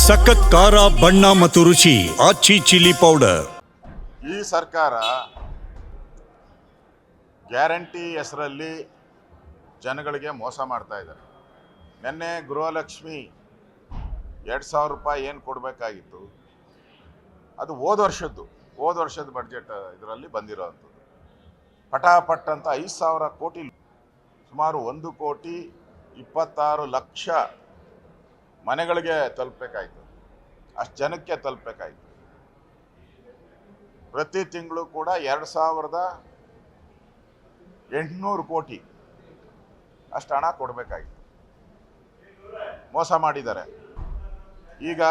ಸಖತ್ ಖಾರ ಬಣ್ಣ ಮತ್ತು ರುಚಿ ಆಚಿ ಚಿಲ್ಲಿ ಪೌಡರ್. ಈ ಸರ್ಕಾರ ಗ್ಯಾರಂಟಿ ಹೆಸರಲ್ಲಿ ಜನಗಳಿಗೆ ಮೋಸ ಮಾಡ್ತಾ ಇದ್ದಾರೆ. ನಿನ್ನೆ ಗೃಹಲಕ್ಷ್ಮಿ 2,000 ರೂಪಾಯಿ ಏನು ಕೊಡಬೇಕಾಗಿತ್ತು ಅದು ಹೋದ ವರ್ಷದ ಬಡ್ಜೆಟ್ ಇದರಲ್ಲಿ ಬಂದಿರೋವಂಥದ್ದು. ಪಟಾಪಟ್ ಅಂತ 5,000 ಕೋಟಿ, ಸುಮಾರು 1,26,00,000 ಮನೆಗಳಿಗೆ ತಲುಪಬೇಕಾಯ್ತು, ಅಷ್ಟು ಜನಕ್ಕೆ ತಲುಪಬೇಕಾಯ್ತು. ಪ್ರತಿ ತಿಂಗಳು ಕೂಡ 2,800 ಕೋಟಿ ಅಷ್ಟು ಹಣ ಕೊಡಬೇಕಾಗಿತ್ತು. ಮೋಸ ಮಾಡಿದ್ದಾರೆ. ಈಗ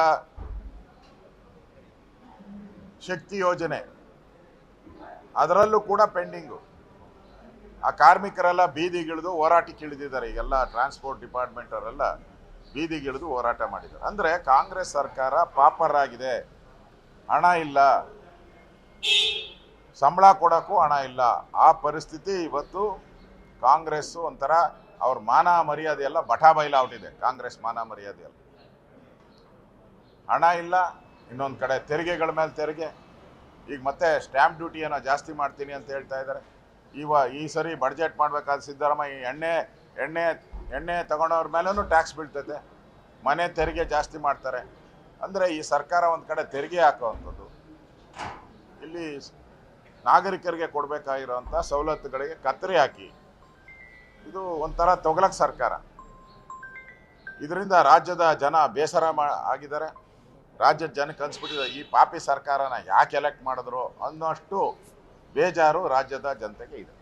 ಶಕ್ತಿ ಯೋಜನೆ ಅದರಲ್ಲೂ ಕೂಡ ಪೆಂಡಿಂಗು. ಆ ಕಾರ್ಮಿಕರೆಲ್ಲ ಬೀದಿಗಿಳಿದು ಹೋರಾಟಕ್ಕೆ ಇಳಿದಿದ್ದಾರೆ. ಈಗೆಲ್ಲ ಟ್ರಾನ್ಸ್ಪೋರ್ಟ್ ಡಿಪಾರ್ಟ್ಮೆಂಟ್ ಅವರೆಲ್ಲ ಬೀದಿಗಿಳಿದು ಹೋರಾಟ ಮಾಡಿದ್ದಾರೆ. ಅಂದರೆ ಕಾಂಗ್ರೆಸ್ ಸರ್ಕಾರ ಪಾಪರ್ ಆಗಿದೆ, ಹಣ ಇಲ್ಲ, ಸಂಬಳ ಕೊಡೋಕ್ಕೂ ಹಣ ಇಲ್ಲ. ಆ ಪರಿಸ್ಥಿತಿ ಇವತ್ತು ಕಾಂಗ್ರೆಸ್ಸು ಒಂಥರ ಅವ್ರ ಮಾನ ಮರ್ಯಾದೆ ಎಲ್ಲ ಬಟಾ ಬಯಲಾಗ್ಬಿಟ್ಟಿದೆ. ಕಾಂಗ್ರೆಸ್ ಮಾನ ಮರ್ಯಾದೆ ಎಲ್ಲ, ಹಣ ಇಲ್ಲ, ಇನ್ನೊಂದು ಕಡೆ ತೆರಿಗೆಗಳ ಮೇಲೆ ತೆರಿಗೆ. ಈಗ ಮತ್ತೆ ಸ್ಟ್ಯಾಂಪ್ ಡ್ಯೂಟಿಯನ್ನು ಜಾಸ್ತಿ ಮಾಡ್ತೀನಿ ಅಂತ ಹೇಳ್ತಾ ಇದ್ದಾರೆ. ಈ ಸರಿ ಬಡ್ಜೆಟ್ ಮಾಡಬೇಕಾದ ಸಿದ್ದರಾಮಯ್ಯ ಎಣ್ಣೆ ತಗೊಳೋರ ಮೇಲೂ ಟ್ಯಾಕ್ಸ್ ಬೀಳ್ತೈತೆ, ಮನೆ ತೆರಿಗೆ ಜಾಸ್ತಿ ಮಾಡ್ತಾರೆ. ಅಂದರೆ ಈ ಸರ್ಕಾರ ಒಂದು ಕಡೆ ತೆರಿಗೆ ಹಾಕೋವಂಥದ್ದು, ಇಲ್ಲಿ ನಾಗರಿಕರಿಗೆ ಕೊಡಬೇಕಾಗಿರೋವಂಥ ಸವಲತ್ತುಗಳಿಗೆ ಕತ್ತರಿ ಹಾಕಿ, ಇದು ಒಂಥರ ತೊಗಲಕ್ ಸರ್ಕಾರ. ಇದರಿಂದ ರಾಜ್ಯದ ಜನ ಬೇಸರ ಆಗಿದ್ದಾರೆ. ರಾಜ್ಯದ ಜನಕ್ಕೆ ಅನ್ಸ್ಬಿಟ್ಟಿದೆ ಈ ಪಾಪಿ ಸರ್ಕಾರನ ಯಾಕೆ ಎಲೆಕ್ಟ್ ಮಾಡಿದ್ರು ಅನ್ನೋಷ್ಟು ಬೇಜಾರು ರಾಜ್ಯದ ಜನತೆಗೆ ಇದೆ.